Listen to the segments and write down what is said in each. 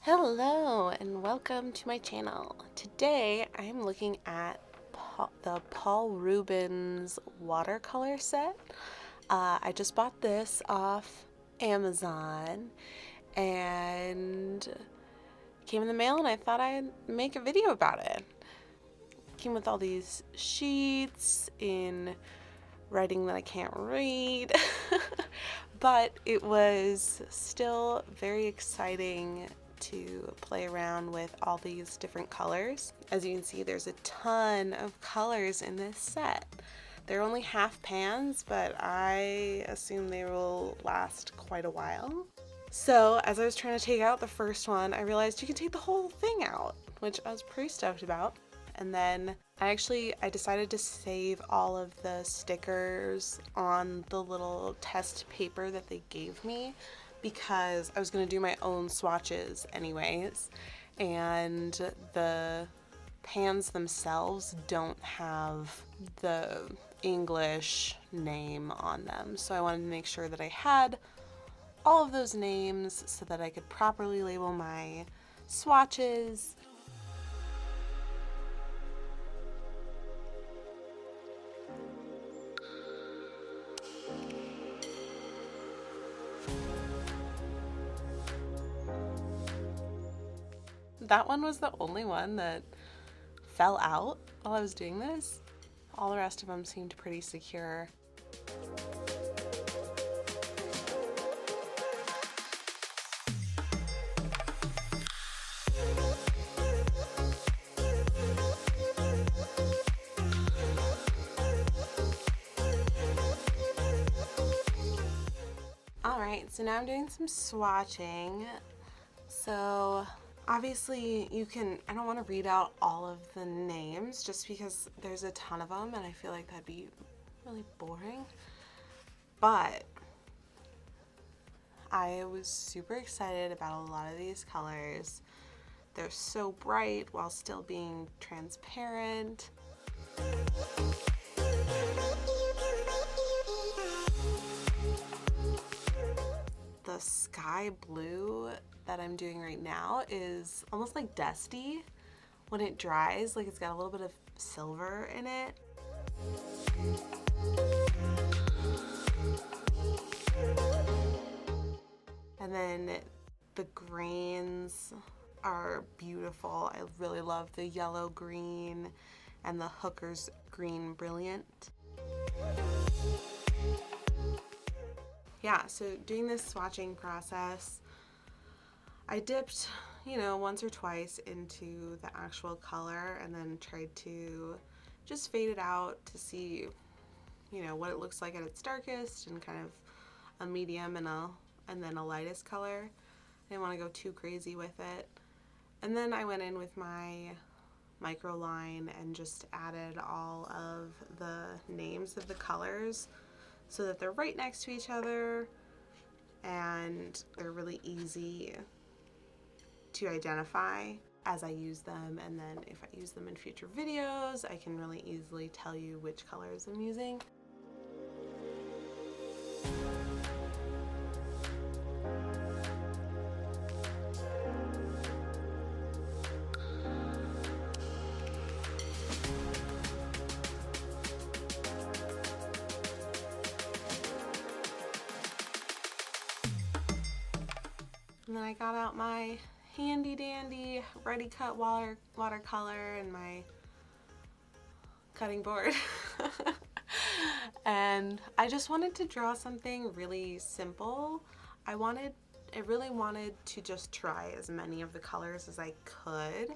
Hello and welcome to my channel. Today I'm looking at the Paul Rubens watercolor set. I just bought this off Amazon and it came in the mail and I thought I'd make a video about it. Came with all these sheets in writing that I can't read, but it was still very exciting to play around with all these different colors. As you can see, there's a ton of colors in this set. They're only half pans, but I assume they will last quite a while. So as I was trying to take out the first one, I realized you can take the whole thing out, which I was pretty stoked about. And then I decided to save all of the stickers on the little test paper that they gave me because I was going to do my own swatches anyways, and the pans themselves don't have the English name on them, so I wanted to make sure that I had all of those names so that I could properly label my swatches. That one was the only one that fell out while I was doing this. All the rest of them seemed pretty secure. Alright, so now I'm doing some swatching. So obviously I don't want to read out all of the names just because there's a ton of them and I feel like that'd be really boring. But I was super excited about a lot of these colors. They're so bright while still being transparent. The sky blue that I'm doing right now is almost like dusty. When it dries, like it's got a little bit of silver in it. And then the greens are beautiful. I really love the yellow green and the Hooker's green brilliant. Yeah, so doing this swatching process, I dipped, once or twice into the actual color and then tried to just fade it out to see, what it looks like at its darkest and kind of a medium and then a lightest color. I didn't want to go too crazy with it. And then I went in with my micro line and just added all of the names of the colors so that they're right next to each other and they're really easy to identify as I use them, and then if I use them in future videos, I can really easily tell you which colors I'm using. And then I got out my handy dandy ready cut watercolor and my cutting board. And I just wanted to draw something really simple. I really wanted to just try as many of the colors as I could.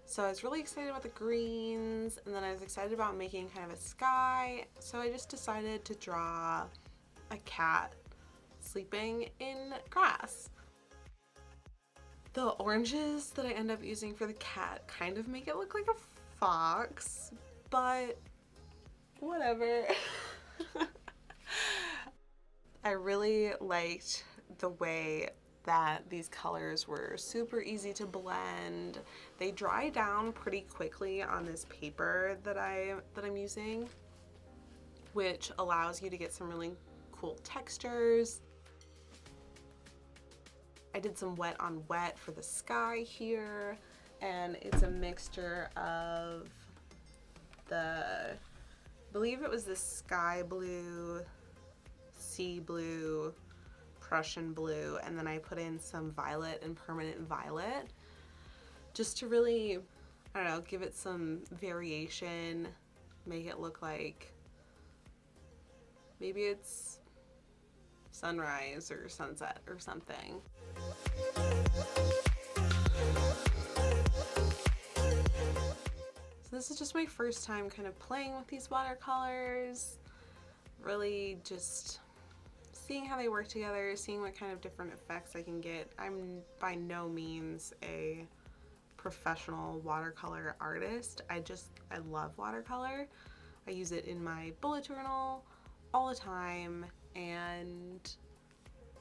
So I was really excited about the greens, and then I was excited about making kind of a sky. So I just decided to draw a cat sleeping in grass. The oranges that I end up using for the cat kind of make it look like a fox, but whatever. I really liked the way that these colors were super easy to blend. They dry down pretty quickly on this paper that I'm using, which allows you to get some really cool textures. I did some wet on wet for the sky here, and it's a mixture of I believe it was the sky blue, sea blue, Prussian blue, and then I put in some violet and permanent violet just to really, I don't know, give it some variation, make it look like maybe it's sunrise or sunset or something. So this is just my first time kind of playing with these watercolors, really just seeing how they work together, seeing what kind of different effects I can get. I'm by no means a professional watercolor artist. I love watercolor. I use it in my bullet journal all the time, and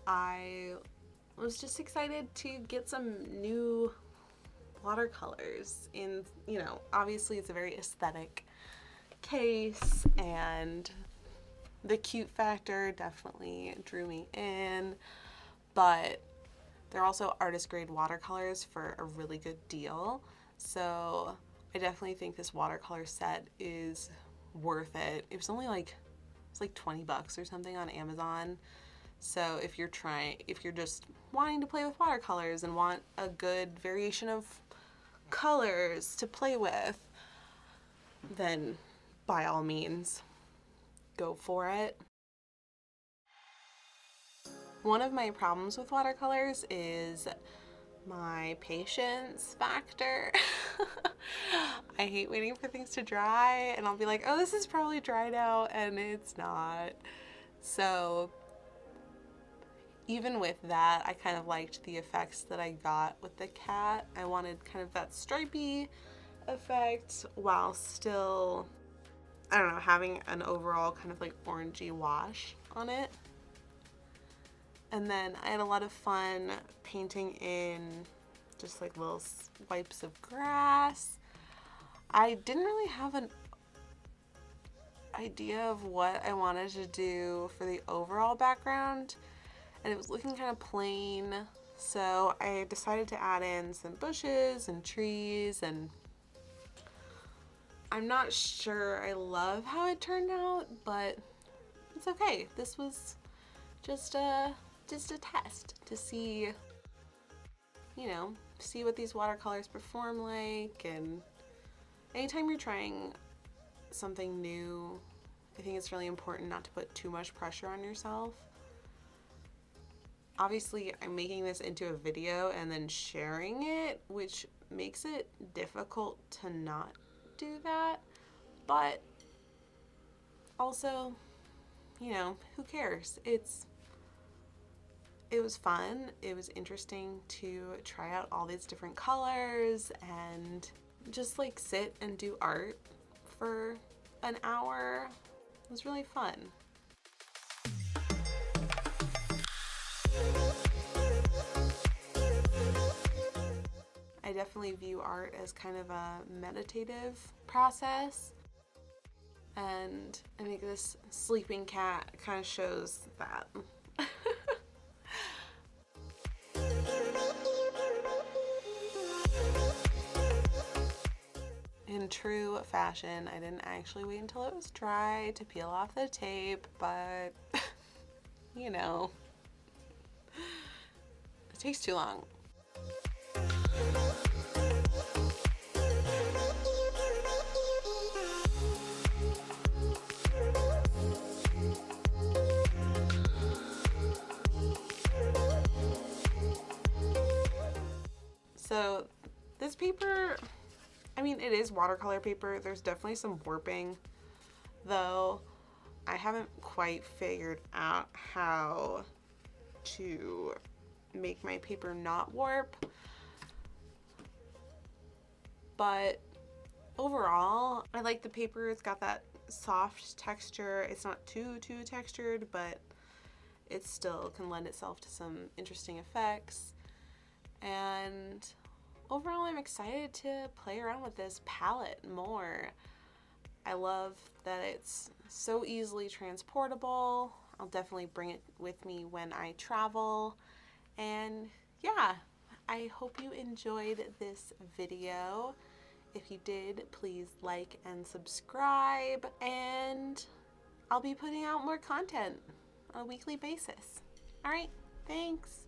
I was just excited to get some new watercolors in, you know, obviously it's a very aesthetic case, and the cute factor definitely drew me in, but they're also artist grade watercolors for a really good deal. So I definitely think this watercolor set is worth it. It was only like, it's like 20 bucks or something on Amazon. So if you're just wanting to play with watercolors and want a good variation of colors to play with, then by all means, go for it. One of my problems with watercolors is my patience factor. I hate waiting for things to dry, and I'll be like, oh, this is probably dried out, and it's not. So even with that, I kind of liked the effects that I got with the cat. I wanted kind of that stripey effect while still, I don't know, having an overall kind of like orangey wash on it. And then I had a lot of fun painting in just like little wipes of grass. I didn't really have an idea of what I wanted to do for the overall background, and it was looking kind of plain, so I decided to add in some bushes and trees, and I'm not sure I love how it turned out, but it's okay. This was just a test to see, you know, see what these watercolors perform like. And anytime you're trying something new, I think it's really important not to put too much pressure on yourself. Obviously, I'm making this into a video and then sharing it, which makes it difficult to not do that, but also, you know, who cares? It was fun. It was interesting to try out all these different colors and just like sit and do art for an hour. It was really fun. I definitely view art as kind of a meditative process, and I think this sleeping cat kind of shows that. In true fashion, I didn't actually wait until it was dry to peel off the tape, but you know, it takes too long. So this paper, I mean, it is watercolor paper. There's definitely some warping, though I haven't quite figured out how to make my paper not warp. But overall, I like the paper. It's got that soft texture. It's not too textured, but it still can lend itself to some interesting effects. And overall, I'm excited to play around with this palette more. I love that it's so easily transportable. I'll definitely bring it with me when I travel. And yeah, I hope you enjoyed this video. If you did, please like and subscribe, and I'll be putting out more content on a weekly basis. All right, thanks.